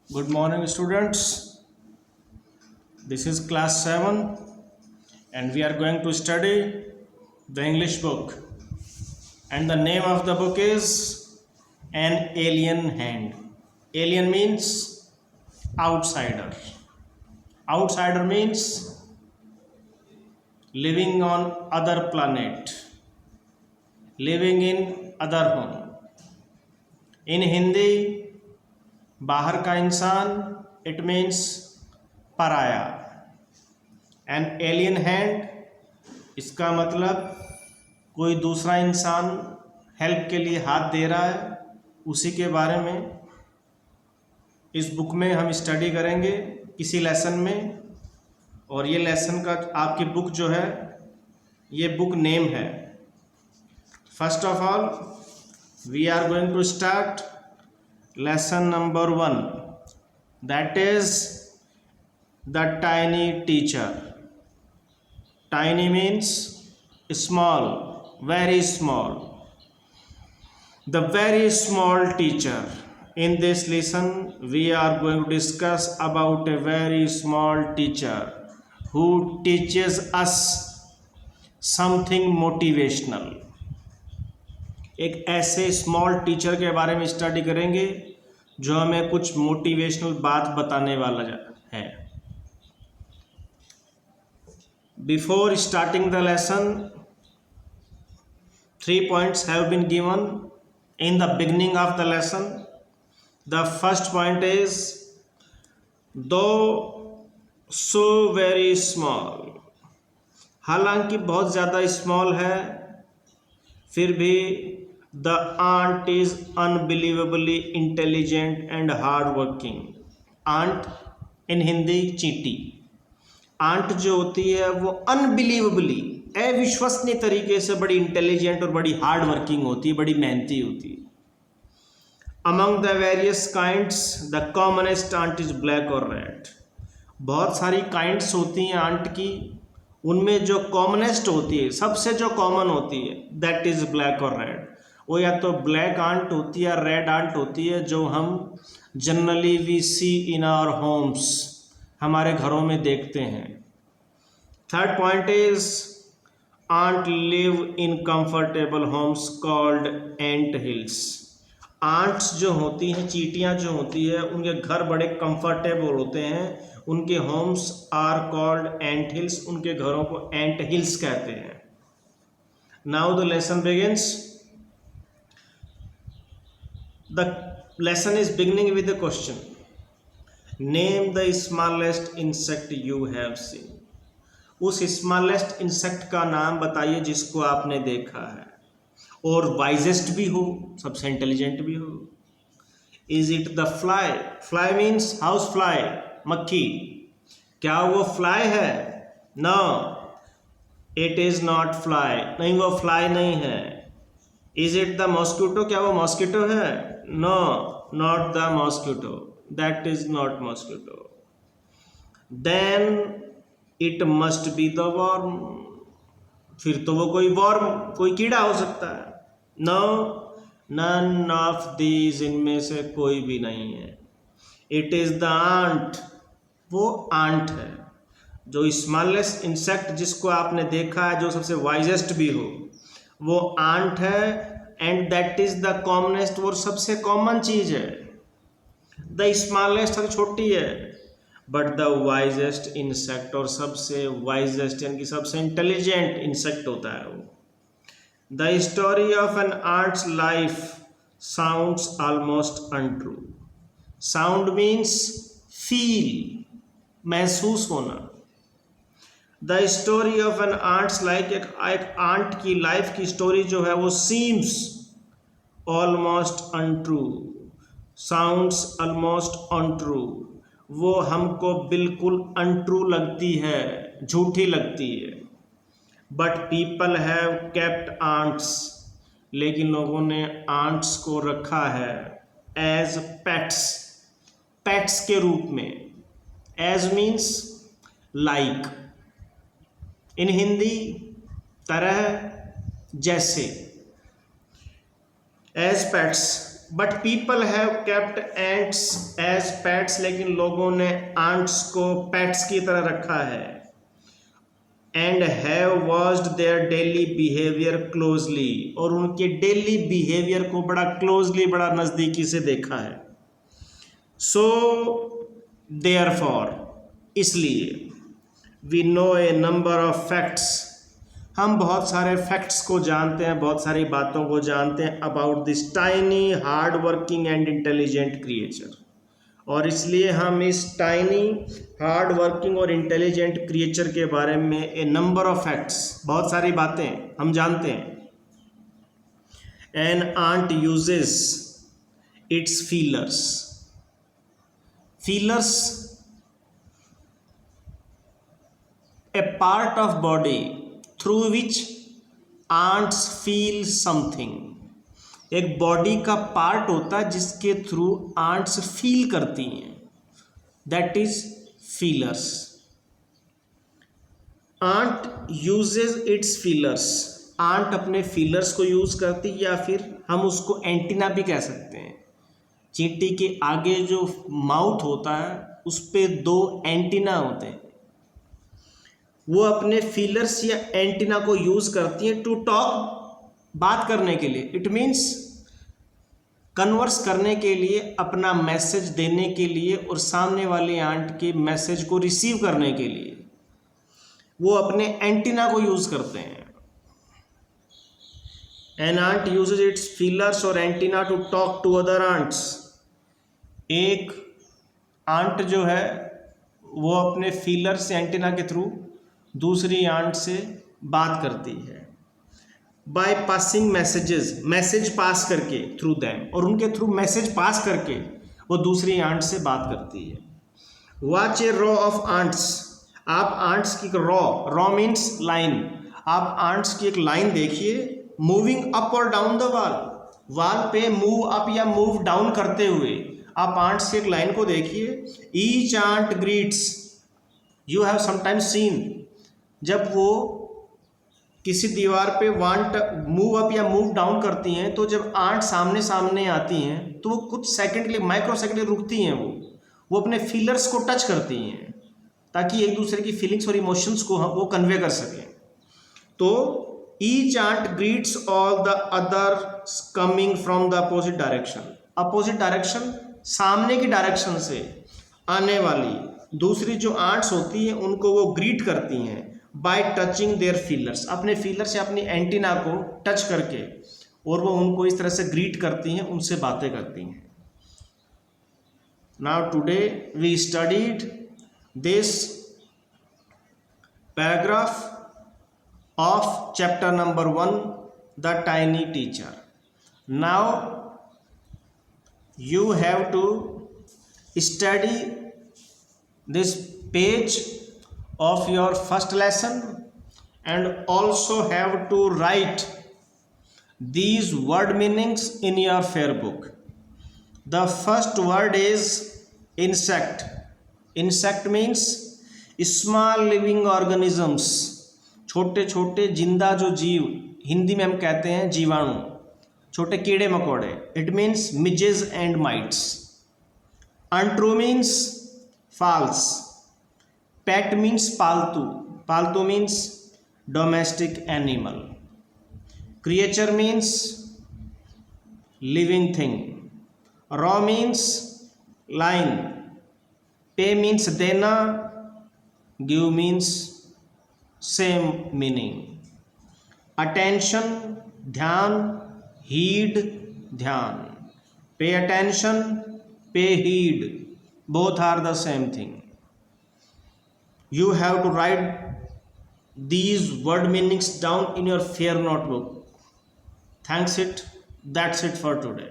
Good morning, students. This is class 7, and we are going to study the English book. And the name of the book is An Alien Hand. Alien means outsider. Outsider means living on other planet, living in other home. In Hindi, बाहर का इंसान, it means पराया. An alien hand, इसका मतलब कोई दूसरा इंसान help के लिए हाथ दे रहा है, उसी के बारे में इस बुक में हम स्टडी करेंगे किसी लेसन में. और ये लेसन का आपकी बुक जो है, ये बुक नेम है. First of all we are going to start lesson number 1, that is the tiny teacher. Tiny means small, very small. The very small teacher. In this lesson, we are going to discuss about a very small teacher who teaches us something motivational. एक ऐसे small teacher के बारे में study करेंगे जो हमें कुछ motivational बात बताने वाला है. Before starting the lesson, 3 points have been given in the beginning of the lesson. The first point is, though so very small, हालांकि बहुत ज़्यादा स्मॉल है, फिर भी the aunt is unbelievably intelligent and hard working. aunt in Hindi चींटी. Aunt जो होती है वो अनबिलीवेबली, अविश्वसनीय तरीके से बड़ी इंटेलिजेंट और बड़ी हार्ड वर्किंग होती है, बड़ी मेहनती होती है. Among the various kinds the commonest ant is black और रेड. बहुत सारी काइंड्स होती हैं आंट की, उनमें जो कॉमनेस्ट होती है, सबसे जो कॉमन होती है, दैट इज ब्लैक और रेड. वो या तो ब्लैक आंट होती है, रेड आंट होती है, जो हम generally we see in our homes, हमारे घरों में देखते हैं. Third point is, ant live in comfortable homes called ant hills. Ants जो होती हैं, चींटियां जो होती है, उनके घर बड़े कंफर्टेबल होते हैं, उनके homes are called ant hills, उनके घरों को एंट हिल्स कहते हैं. Now the lesson begins. The lesson is beginning with the question. Name the smallest insect you have seen. उस स्मॉलेस्ट इंसेक्ट का नाम बताइए जिसको आपने देखा है और वाइजेस्ट भी हो, सबसे इंटेलिजेंट भी हो. Is it the fly. Fly means house fly, मक्खी. क्या वो फ्लाई है? No, it is not fly. नहीं, वो फ्लाई नहीं है. Is it the mosquito. क्या वो मॉस्किटो है? No, not the mosquito. That is not mosquito. Then it must be the worm. फिर तो वो कोई वर्म, कोई कीड़ा हो सकता है. No, none of these, इनमें से कोई भी नहीं है. It is the ant. वो आंट है, जो स्मॉलेस्ट इंसेक्ट जिसको आपने देखा है, जो सबसे वाइजेस्ट भी हो, वो आंट है. And that is the commonest, वो सबसे कॉमन चीज है. द स्मॉलेस्ट है, छोटी है, बट द वाइजेस्ट इंसेक्ट, और सबसे वाइजेस्ट यानी कि सबसे इंटेलिजेंट इंसेक्ट होता है वो. The story of an ant's life sounds almost untrue. Sound means feel, महसूस होना. The story of an ant's life, एक आंट की लाइफ की स्टोरी जो है वो seems almost untrue, sounds almost untrue, वो हमको बिल्कुल अनट्रू लगती है, झूठी लगती है. But people have kept ants, लेकिन लोगों ने आंट्स को रखा है एज पेट्स, पेट्स के रूप में. As means like, in Hindi तरह, जैसे. As pets but people have kept ants as pets, लेकिन लोगों ने आंट्स को पेट्स की तरह रखा है। And have watched their daily behaviour closely, और उनके डेली बिहेवियर को बड़ा क्लोजली, बड़ा नज़दीकी से देखा है। सो देयरफॉर, इसलिए, we know a number of facts, हम बहुत सारे फैक्ट्स को जानते हैं, बहुत सारी बातों को जानते हैं about this tiny hard working and intelligent creature, और इसलिए हम इस टाइनी हार्ड वर्किंग और इंटेलिजेंट क्रिएचर के बारे में ए नंबर ऑफ फैक्ट्स, बहुत सारी बातें हम जानते हैं। An ant uses its feelers, feelers a part of body through which ants feel something, एक बॉडी का पार्ट होता है जिसके थ्रू आंट्स फील करती हैं, that is feelers. Ant uses its feelers, ant अपने फीलर्स को यूज करती, या फिर हम उसको एंटीना भी कह सकते हैं। चींटी के आगे जो माउथ होता है उस पे 2 एंटीना होते हैं, वो अपने फीलर्स या एंटीना को यूज करती हैं टू टॉक, बात करने के लिए। इट मीन्स कन्वर्स करने के लिए, अपना मैसेज देने के लिए, और सामने वाले आंट के मैसेज को रिसीव करने के लिए वो अपने एंटीना को यूज करते हैं। An ant uses its feelers और antenna to talk to other ants, एक आंट जो है वो अपने फीलर्स एंटीना के थ्रू दूसरी आंट से बात करती है। By passing messages, message pass करके, थ्रू दैम, और उनके थ्रू मैसेज पास करके वो दूसरी आंट से बात करती है। Watch a row of ants, आप आंट्स की रॉ मीन्स लाइन, आप आंट्स की एक लाइन देखिए, मूविंग अप और डाउन द वाल पे मूव अप या मूव डाउन करते हुए आप आंट्स की एक लाइन को देखिए। Each ant greets, you have sometimes seen, जब वो किसी दीवार पे वांट मूव अप या मूव डाउन करती हैं, तो जब आंट सामने सामने आती हैं तो वो कुछ सेकंड के लिए, माइक्रो सेकंड रुकती हैं, वो अपने फीलर्स को टच करती हैं ताकि एक दूसरे की फीलिंग्स और इमोशंस को वो कन्वे कर सकें। तो each ant greets all the other coming from the opposite direction, opposite direction, सामने की डायरेक्शन से आने वाली दूसरी जो आंट्स होती हैं उनको वो ग्रीट करती हैं बाय टचिंग देयर फीलर्स, अपने फीलर से अपनी एंटीना को टच करके, और वो उनको इस तरह से ग्रीट करती हैं, उनसे बातें करती हैं। Now today we studied this paragraph of chapter number 1, the tiny teacher. Now you have to study this page of your first lesson and also have to write these word meanings in your fair book. The first word is insect. Insect means small living organisms, छोटे छोटे जिंदा जो जीव, हिंदी में हम कहते हैं जीवाणु, छोटे कीड़े मकोड़े। It means midges and mites. Untrue means false. Pet means पालतू, पालतू means domestic animal. Creature means living thing. Row means line. Pay means देना। Give means same meaning. Attention ध्यान, हीड ध्यान। Pay attention, pay heed, both are the same thing. You have to write these word meanings down in your fair notebook. Thanks it. That's it for today.